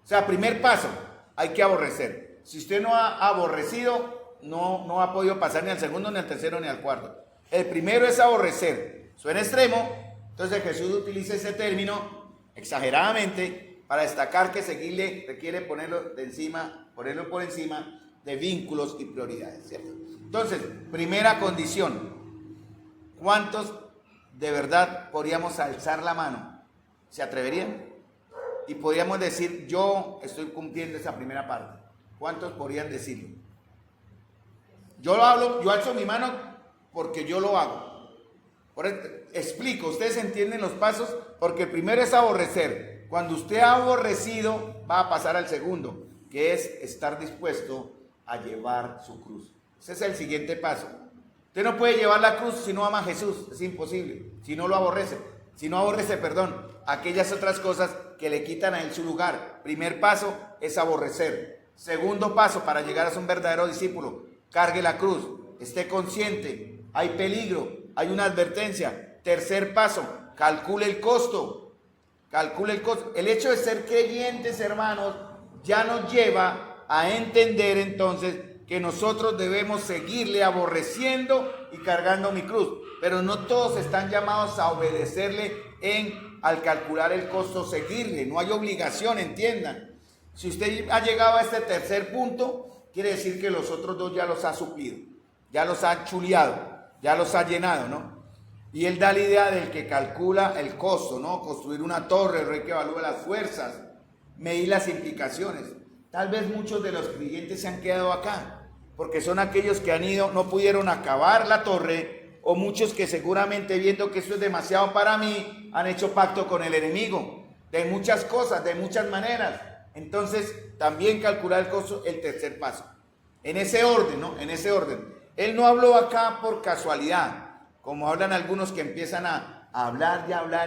O sea, primer paso, hay que aborrecer. Si usted no ha aborrecido, no ha podido pasar ni al segundo, ni al tercero, ni al cuarto. El primero es aborrecer. Suena extremo. Entonces Jesús utiliza ese término exageradamente para destacar que seguirle requiere ponerlo por encima de vínculos y prioridades, ¿cierto? Entonces, primera condición, ¿cuántos de verdad podríamos alzar la mano? ¿Se atreverían? Y podríamos decir, yo estoy cumpliendo esa primera parte. ¿Cuántos podrían decirlo? Yo alzo mi mano porque yo lo hago. Explico, ustedes entienden los pasos, porque el primero es aborrecer. Cuando usted ha aborrecido, va a pasar al segundo, que es estar dispuesto a llevar su cruz. Ese es el siguiente paso. Usted no puede llevar la cruz si no ama a Jesús, es imposible, si no lo aborrece. Si no aborrece, aquellas otras cosas que le quitan a él su lugar. Primer paso es aborrecer. Segundo paso para llegar a ser un verdadero discípulo, cargue la cruz, esté consciente, hay peligro, hay una advertencia. Tercer paso, calcule el costo. Calcule el costo. El hecho de ser creyentes, hermanos, ya nos lleva a entender entonces que nosotros debemos seguirle aborreciendo y cargando mi cruz. Pero no todos están llamados a obedecerle al calcular el costo, seguirle. No hay obligación, entiendan. Si usted ha llegado a este tercer punto, quiere decir que los otros dos ya los ha suplido, ya los ha chuleado, ya los ha llenado, ¿no? Y él da la idea del que calcula el costo, ¿no? Construir una torre, el rey que evalúa las fuerzas, medir las implicaciones. Tal vez muchos de los creyentes se han quedado acá, porque son aquellos que han ido, no pudieron acabar la torre, o muchos que seguramente viendo que esto es demasiado para mí, han hecho pacto con el enemigo, de muchas cosas, de muchas maneras. Entonces, también calcular el costo, el tercer paso. En ese orden, ¿no? En ese orden. Él no habló acá por casualidad, como hablan algunos que empiezan a hablar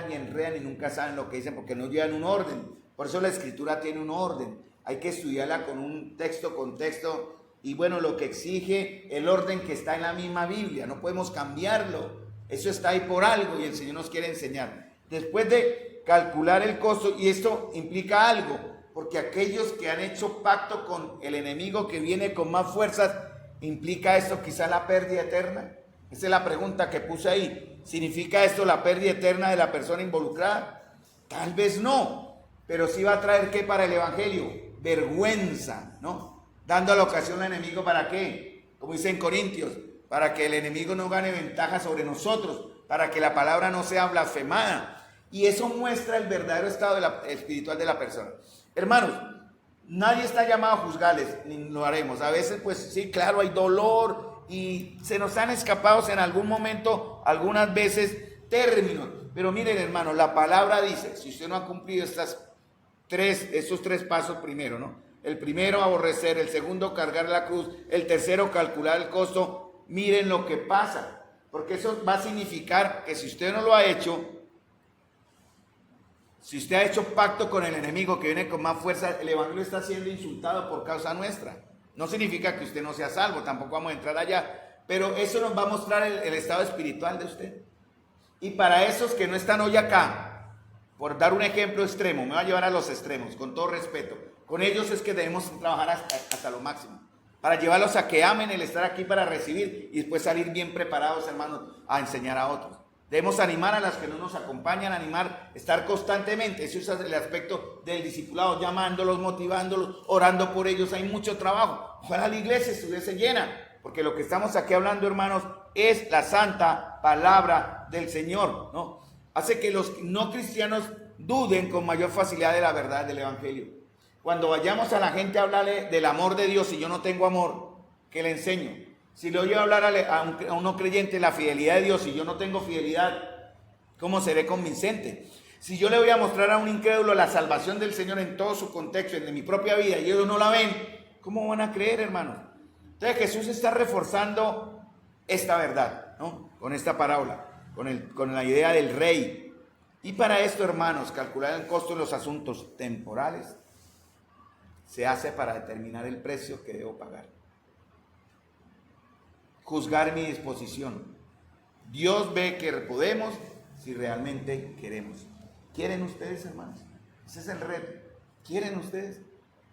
y enredan y nunca saben lo que dicen porque no llevan un orden. Por eso la escritura tiene un orden. Hay que estudiarla con un texto, contexto, y bueno, lo que exige el orden que está en la misma Biblia. No podemos cambiarlo. Eso está ahí por algo y el Señor nos quiere enseñar. Después de calcular el costo, y esto implica algo, porque aquellos que han hecho pacto con el enemigo que viene con más fuerzas, ¿implica esto quizá la pérdida eterna? Esa es la pregunta que puse ahí. ¿Significa esto la pérdida eterna de la persona involucrada? Tal vez no, pero sí va a traer ¿qué para el evangelio? Vergüenza, ¿no? Dando la ocasión al enemigo, ¿para qué? Como dice en Corintios, para que el enemigo no gane ventaja sobre nosotros, para que la palabra no sea blasfemada. Y eso muestra el verdadero estado espiritual de la persona. Hermanos, nadie está llamado a juzgarles, ni lo haremos. A veces, pues sí, claro, hay dolor y se nos han escapado en algún momento, algunas veces, términos. Pero miren, hermanos, la palabra dice, si usted no ha cumplido estos tres pasos primero, ¿no? El primero, aborrecer; el segundo, cargar la cruz; el tercero, calcular el costo. Miren lo que pasa, porque eso va a significar que si usted no lo ha hecho, si usted ha hecho pacto con el enemigo que viene con más fuerza, el evangelio está siendo insultado por causa nuestra. No significa que usted no sea salvo, tampoco vamos a entrar allá, pero eso nos va a mostrar el estado espiritual de usted. Y para esos que no están hoy acá, por dar un ejemplo extremo, me va a llevar a los extremos, con todo respeto, con ellos es que debemos trabajar hasta lo máximo, para llevarlos a que amen el estar aquí para recibir y después salir bien preparados, hermanos, a enseñar a otros. Debemos animar a las que no nos acompañan, estar constantemente. Eso es el aspecto del discipulado, llamándolos, motivándolos, orando por ellos. Hay mucho trabajo. Ojalá la iglesia estuviese llena, porque lo que estamos aquí hablando, hermanos, es la santa palabra del Señor, ¿no? Hace que los no cristianos duden con mayor facilidad de la verdad del evangelio. Cuando vayamos a la gente a hablarle del amor de Dios, si yo no tengo amor, ¿qué le enseño? Si le oye hablar a un no creyente la fidelidad de Dios y yo no tengo fidelidad, ¿cómo seré convincente? Si yo le voy a mostrar a un incrédulo la salvación del Señor en todo su contexto, en mi propia vida, y ellos no la ven, ¿cómo van a creer, hermanos? Entonces Jesús está reforzando esta verdad, ¿no? Con esta parábola, con la idea del rey. Y para esto, hermanos, calcular el costo de los asuntos temporales se hace para determinar el precio que debo pagar. Juzgar mi disposición. Dios ve que podemos si realmente queremos. ¿Quieren ustedes, hermanos? Ese es el reto. ¿Quieren ustedes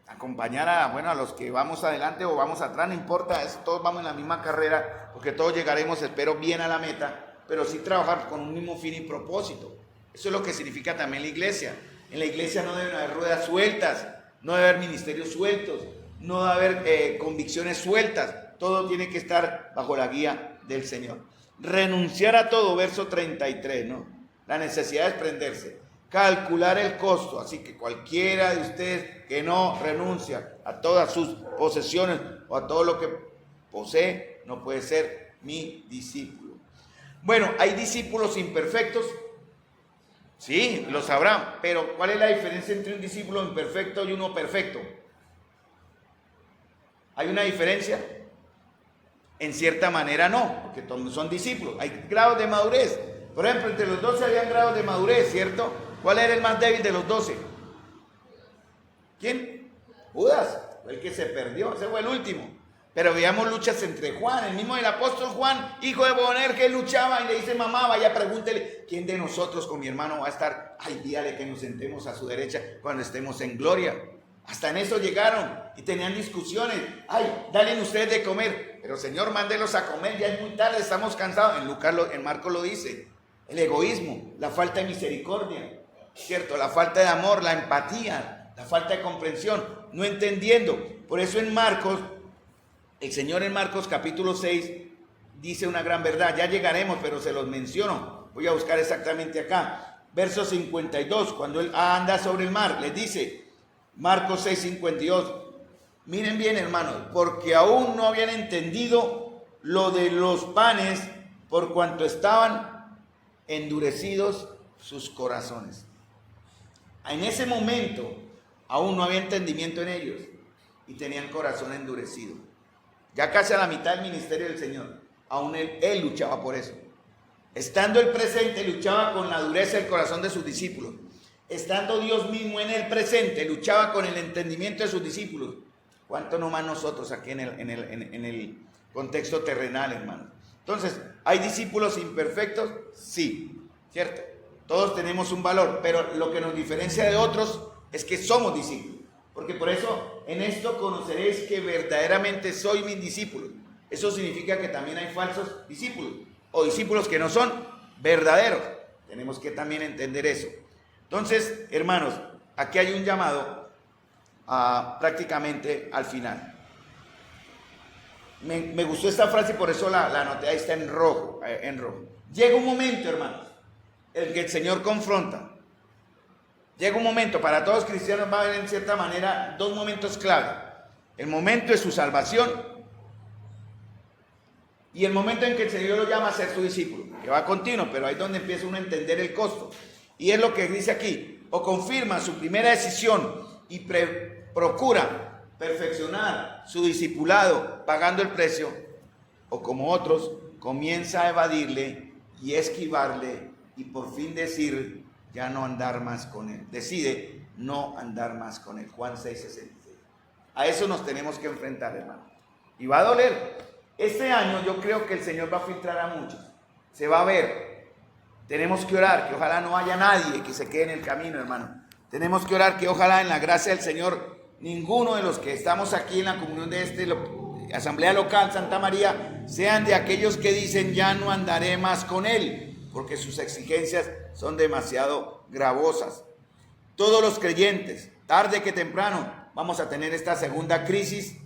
acompañar a los que vamos adelante o vamos atrás? No importa, todos vamos en la misma carrera, porque todos llegaremos, espero, bien a la meta, pero sí trabajar con un mismo fin y propósito. Eso es lo que significa también la iglesia. En la iglesia no deben haber ruedas sueltas, no debe haber ministerios sueltos, no debe haber convicciones sueltas. Todo tiene que estar bajo la guía del Señor. Renunciar a todo, verso 33, ¿no? La necesidad de desprenderse. Calcular el costo. Así que cualquiera de ustedes que no renuncia a todas sus posesiones o a todo lo que posee, no puede ser mi discípulo. Bueno, ¿hay discípulos imperfectos? Sí, lo sabrán. Pero ¿cuál es la diferencia entre un discípulo imperfecto y uno perfecto? ¿Hay una diferencia? En cierta manera no, porque todos son discípulos. Hay grados de madurez. Por ejemplo, entre los 12 habían grados de madurez, ¿cierto? ¿Cuál era el más débil de los 12? ¿Quién? Judas, el que se perdió, ese fue el último. Pero veíamos luchas entre Juan, el mismo del apóstol Juan, hijo de Boanerges, luchaba y le dice: mamá, vaya, pregúntele, ¿quién de nosotros con mi hermano va a estar? Ay, dígale que nos sentemos a su derecha cuando estemos en gloria. Hasta en eso llegaron y tenían discusiones. Ay, dale ustedes de comer. Pero Señor, mándelos a comer, ya es muy tarde, estamos cansados. En Marcos lo dice. El egoísmo, la falta de misericordia, ¿cierto? La falta de amor, la empatía, la falta de comprensión, no entendiendo. Por eso en Marcos, el Señor en Marcos capítulo 6 dice una gran verdad. Ya llegaremos, pero se los menciono. Voy a buscar exactamente acá. Verso 52, cuando él anda sobre el mar, les dice, Marcos 6, 52. Miren bien, hermanos, porque aún no habían entendido lo de los panes, por cuanto estaban endurecidos sus corazones. En ese momento, aún no había entendimiento en ellos y tenían corazón endurecido. Ya casi a la mitad del ministerio del Señor, aún él luchaba por eso. Estando el presente, luchaba con la dureza del corazón de sus discípulos. Estando Dios mismo en el presente, luchaba con el entendimiento de sus discípulos. ¿Cuánto no más nosotros aquí en el contexto terrenal, hermano? Entonces, ¿hay discípulos imperfectos? Sí, ¿cierto? Todos tenemos un valor, pero lo que nos diferencia de otros es que somos discípulos. Porque por eso, en esto conoceréis que verdaderamente soy mi discípulo. Eso significa que también hay falsos discípulos, o discípulos que no son verdaderos. Tenemos que también entender eso. Entonces, hermanos, aquí hay un llamado prácticamente al final. Me gustó esta frase y por eso la anoté, ahí está en rojo. Llega un momento, hermanos, en que el Señor confronta. Llega un momento, para todos los cristianos va a haber en cierta manera dos momentos clave. El momento de su salvación y el momento en que el Señor lo llama a ser su discípulo, que va continuo, pero ahí es donde empieza uno a entender el costo. Y es lo que dice aquí, o confirma su primera decisión y procura perfeccionar su discipulado pagando el precio, o como otros, comienza a evadirle y esquivarle y por fin decir, ya no andar más con él. Decide no andar más con él. Juan 6:66. A eso nos tenemos que enfrentar, hermano. Y va a doler. Este año yo creo que el Señor va a filtrar a muchos. Se va a ver. Tenemos que orar, que ojalá no haya nadie que se quede en el camino, hermano. Tenemos que orar que ojalá en la gracia del Señor, ninguno de los que estamos aquí en la comunión de Asamblea Local Santa María, sean de aquellos que dicen, ya no andaré más con él, porque sus exigencias son demasiado gravosas. Todos los creyentes, tarde que temprano, vamos a tener esta segunda crisis,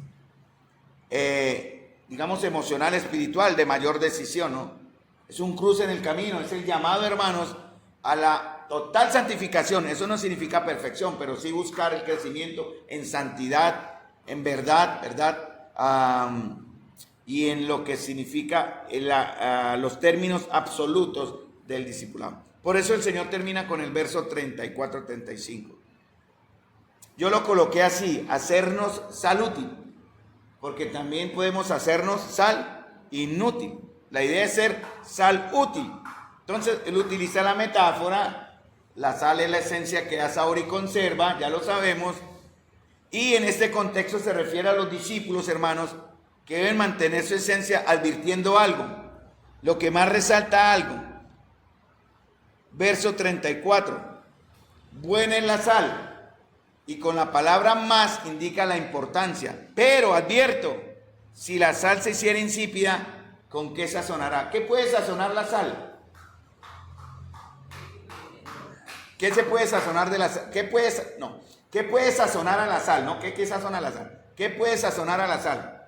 digamos emocional, espiritual, de mayor decisión, ¿no? Es un cruce en el camino, es el llamado, hermanos, a la total santificación. Eso no significa perfección, pero sí buscar el crecimiento en santidad, en verdad, y en lo que significa los términos absolutos del discipulado. Por eso el Señor termina con el verso 34-35. Yo lo coloqué así, hacernos sal útil, porque también podemos hacernos sal inútil. La idea es ser sal útil. Entonces, él utiliza la metáfora, la sal es la esencia que da sabor y conserva, ya lo sabemos, y en este contexto se refiere a los discípulos, hermanos, que deben mantener su esencia advirtiendo algo, lo que más resalta algo. Verso 34, buena es la sal, y con la palabra más indica la importancia, pero advierto, si la sal se hiciera insípida, ¿con qué sazonará? ¿Qué puede sazonar la sal? ¿Qué se puede sazonar de la sal? ¿Qué puede sazonar a la sal? ¿No? ¿Qué sazona la sal? ¿Qué puede sazonar a la sal?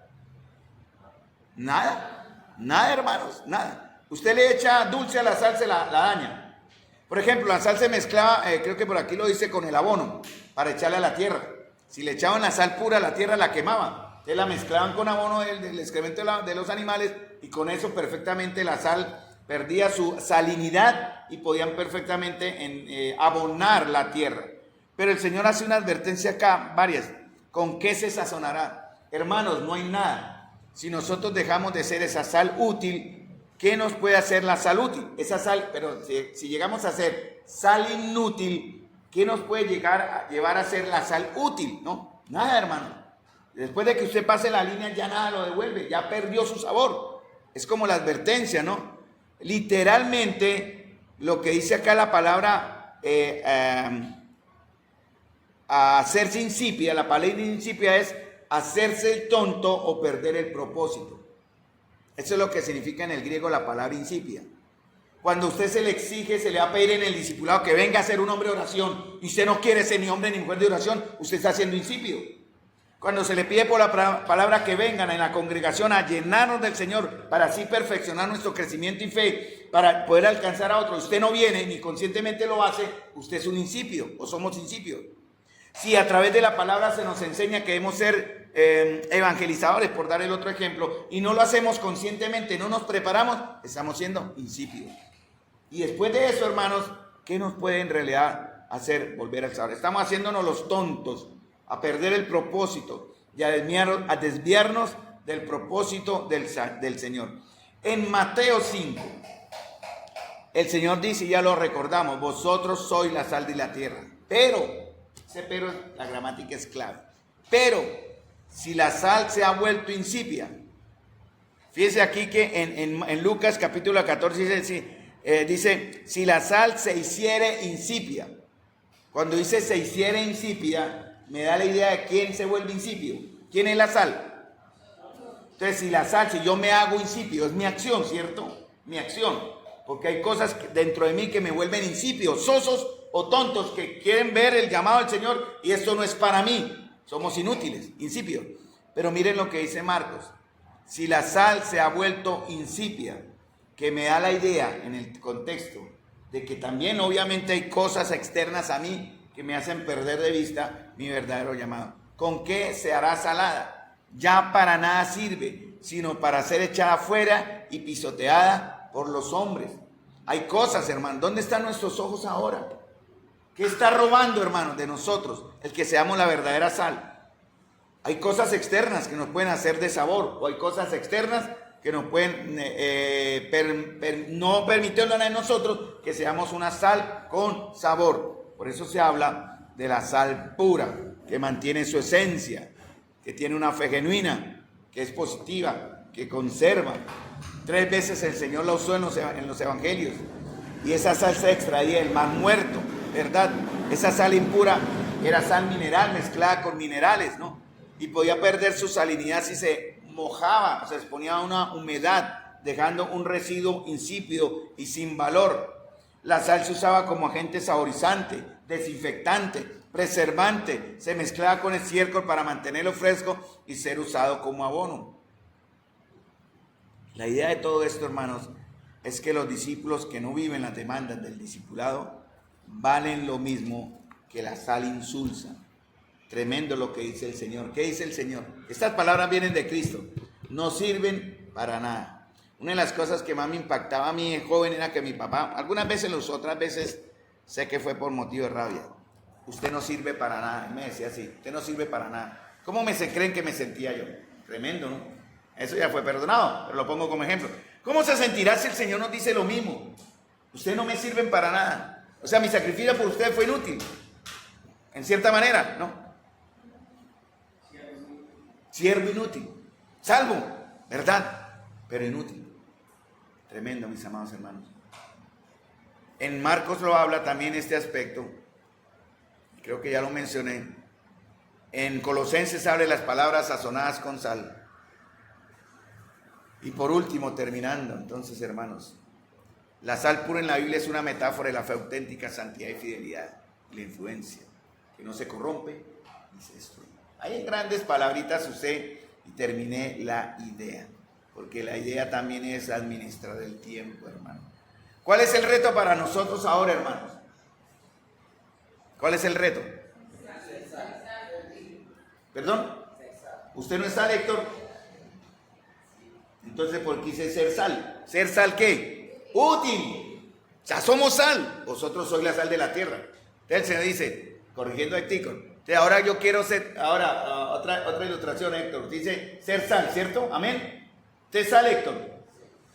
Nada, nada, hermanos, nada. Usted le echa dulce a la sal, se la daña. Por ejemplo, la sal se mezclaba, creo que por aquí lo dice, con el abono, para echarle a la tierra. Si le echaban la sal pura a la tierra, la quemaban. Entonces la mezclaban con abono del excremento de los animales y con eso perfectamente la sal perdía su salinidad y podían perfectamente abonar la tierra. Pero el Señor hace una advertencia acá, varias. ¿Con qué se sazonará? Hermanos, no hay nada. Si nosotros dejamos de ser esa sal útil, ¿qué nos puede hacer la sal útil? Esa sal, pero si llegamos a ser sal inútil, ¿qué nos puede llevar a ser la sal útil? No, nada, hermano. Después de que usted pase la línea, ya nada lo devuelve, ya perdió su sabor. Es como la advertencia, ¿no? Literalmente, lo que dice acá la palabra hacerse insípida, la palabra insípida es hacerse el tonto o perder el propósito. Eso es lo que significa en el griego la palabra insípida. Cuando usted se le exige, se le va a pedir en el discipulado que venga a ser un hombre de oración y usted no quiere ser ni hombre ni mujer de oración, usted está siendo insípido. Cuando se le pide por la palabra que vengan en la congregación a llenarnos del Señor para así perfeccionar nuestro crecimiento y fe, para poder alcanzar a otros. Usted no viene ni conscientemente lo hace, usted es un insípido o somos insípidos. Si a través de la palabra se nos enseña que debemos ser evangelizadores, por dar el otro ejemplo, y no lo hacemos conscientemente, no nos preparamos, estamos siendo insípidos. Y después de eso, hermanos, ¿qué nos puede en realidad hacer volver al Señor? Estamos haciéndonos los tontos, a perder el propósito y a desviarnos del propósito del Señor. En Mateo 5, el Señor dice, y ya lo recordamos, vosotros sois la sal de la tierra. Pero, la gramática es clave. Pero, si la sal se ha vuelto insípida, fíjese aquí que en Lucas capítulo 14 dice, si la sal se hiciere insípida. Cuando dice se hiciere insípida, me da la idea de quién se vuelve insípido. ¿Quién es la sal? Entonces, si yo me hago insípido, es mi acción, ¿cierto? Mi acción. Porque hay cosas dentro de mí que me vuelven insípidos, sosos o tontos, que quieren ver el llamado del Señor y esto no es para mí. Somos inútiles, insípidos. Pero miren lo que dice Marcos. Si la sal se ha vuelto insípida, que me da la idea en el contexto de que también obviamente hay cosas externas a mí que me hacen perder de vista mi verdadero llamado. ¿Con qué se hará salada? Ya para nada sirve, sino para ser echada afuera y pisoteada por los hombres. Hay cosas, hermano. ¿Dónde están nuestros ojos ahora? ¿Qué está robando, hermano, de nosotros? El que seamos la verdadera sal. Hay cosas externas que nos pueden hacer de sabor, o hay cosas externas que nos pueden no permitirlo a nosotros que seamos una sal con sabor. Por eso se habla de la sal pura, que mantiene su esencia, que tiene una fe genuina, que es positiva, que conserva. 3 veces el Señor la usó en los evangelios. Y esa sal se extraía del mar muerto, ¿verdad? Esa sal impura era sal mineral mezclada con minerales, ¿no? Y podía perder su salinidad si se mojaba, se exponía a una humedad, dejando un residuo insípido y sin valor. La sal se usaba como agente saborizante, desinfectante, preservante, se mezclaba con estiércol para mantenerlo fresco y ser usado como abono. La idea de todo esto, hermanos, es que los discípulos que no viven las demandas del discipulado valen lo mismo que la sal insulsa. Tremendo lo que dice el Señor. ¿Qué dice el Señor? Estas palabras vienen de Cristo. No sirven para nada. Una de las cosas que más me impactaba a mí de joven era que mi papá, algunas veces lo usó, otras veces sé que fue por motivo de rabia. Usted no sirve para nada. Y me decía así, usted no sirve para nada. ¿Cómo creen que me sentía yo? Tremendo, ¿no? Eso ya fue perdonado, pero lo pongo como ejemplo. ¿Cómo se sentirá si el Señor nos dice lo mismo? Ustedes no me sirven para nada. O sea, mi sacrificio por ustedes fue inútil. En cierta manera, ¿no? Siervo inútil. Salvo, ¿verdad? Pero inútil. Tremendo, mis amados hermanos. En Marcos lo habla también este aspecto. Creo que ya lo mencioné. En Colosenses habla de las palabras sazonadas con sal. Y por último, terminando, entonces, hermanos, la sal pura en la Biblia es una metáfora de la fe auténtica, santidad y fidelidad, y la influencia, que no se corrompe ni se destruye. Hay grandes palabritas usé y terminé la idea, porque la idea también es administrar el tiempo, hermano. ¿Cuál es el reto para nosotros ahora, hermanos? ¿Cuál es el reto? ¿Perdón? ¿Usted no está, Héctor? Entonces, ¿por qué dice ser sal? ¿Ser sal qué? Útil. O sea, somos sal. Vosotros sois la sal de la tierra. Entonces el Señor dice, corrigiendo a Héctor, ahora yo quiero ser, otra ilustración, Héctor. Dice ser sal, ¿cierto? Amén. ¿Usted es sal, Héctor?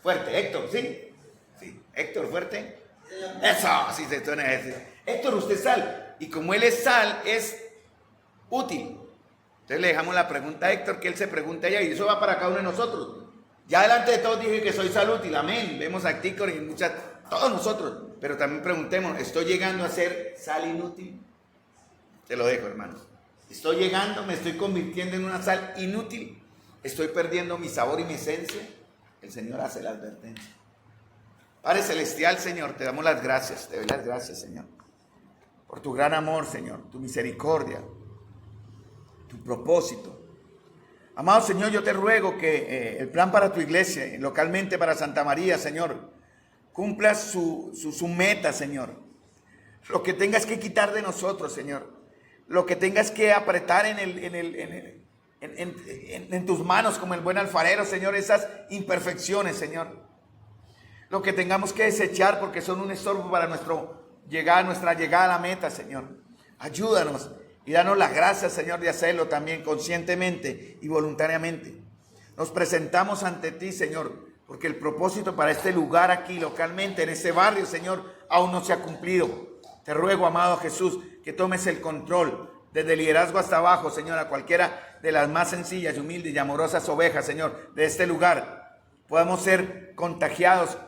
Fuerte, Héctor, ¿sí? Sí, Héctor, fuerte. Eso, sí se suena ese. Héctor, usted es sal. Y como él es sal, es útil. Entonces le dejamos la pregunta a Héctor, que él se pregunte allá, y eso va para cada uno de nosotros. Ya delante de todos dije que soy sal útil, amén. Vemos a Héctor y todos nosotros. Pero también preguntemos, ¿estoy llegando a ser sal inútil? Te lo dejo, hermanos. ¿Estoy llegando, me estoy convirtiendo en una sal inútil? ¿Estoy perdiendo mi sabor y mi esencia? El Señor hace la advertencia. Padre Celestial, Señor, te damos las gracias, te doy las gracias, Señor, por tu gran amor, Señor, tu misericordia, tu propósito. Amado Señor, yo te ruego que el plan para tu iglesia, localmente para Santa María, Señor, cumpla su meta, Señor. Lo que tengas que quitar de nosotros, Señor. Lo que tengas que apretar en tus manos como el buen alfarero, Señor, esas imperfecciones, Señor. Lo que tengamos que desechar porque son un estorbo para nuestra llegada a la meta, Señor. Ayúdanos y danos las gracias, Señor, de hacerlo también conscientemente y voluntariamente. Nos presentamos ante ti, Señor, porque el propósito para este lugar aquí localmente, en este barrio, Señor, aún no se ha cumplido. Te ruego, amado Jesús, que tomes el control desde el liderazgo hasta abajo, Señor, a cualquiera de las más sencillas, humildes y amorosas ovejas, Señor, de este lugar. Podamos ser contagiados,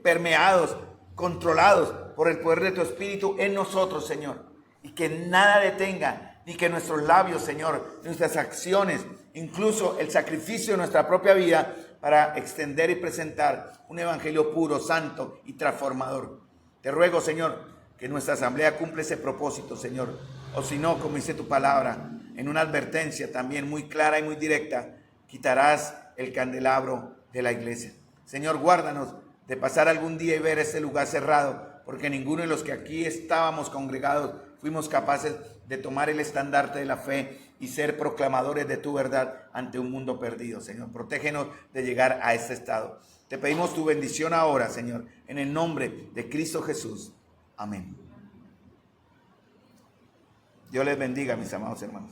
permeados, controlados por el poder de tu Espíritu en nosotros, Señor. Y que nada detenga, ni que nuestros labios, Señor, nuestras acciones, incluso el sacrificio de nuestra propia vida para extender y presentar un evangelio puro, santo y transformador. Te ruego, Señor, que nuestra asamblea cumpla ese propósito, Señor. O si no, como dice tu palabra, en una advertencia también muy clara y muy directa, quitarás el candelabro de la iglesia. Señor, guárdanos de pasar algún día y ver este lugar cerrado, porque ninguno de los que aquí estábamos congregados fuimos capaces de tomar el estandarte de la fe y ser proclamadores de tu verdad ante un mundo perdido, Señor. Protégenos de llegar a este estado. Te pedimos tu bendición ahora, Señor, en el nombre de Cristo Jesús. Amén. Dios les bendiga, mis amados hermanos.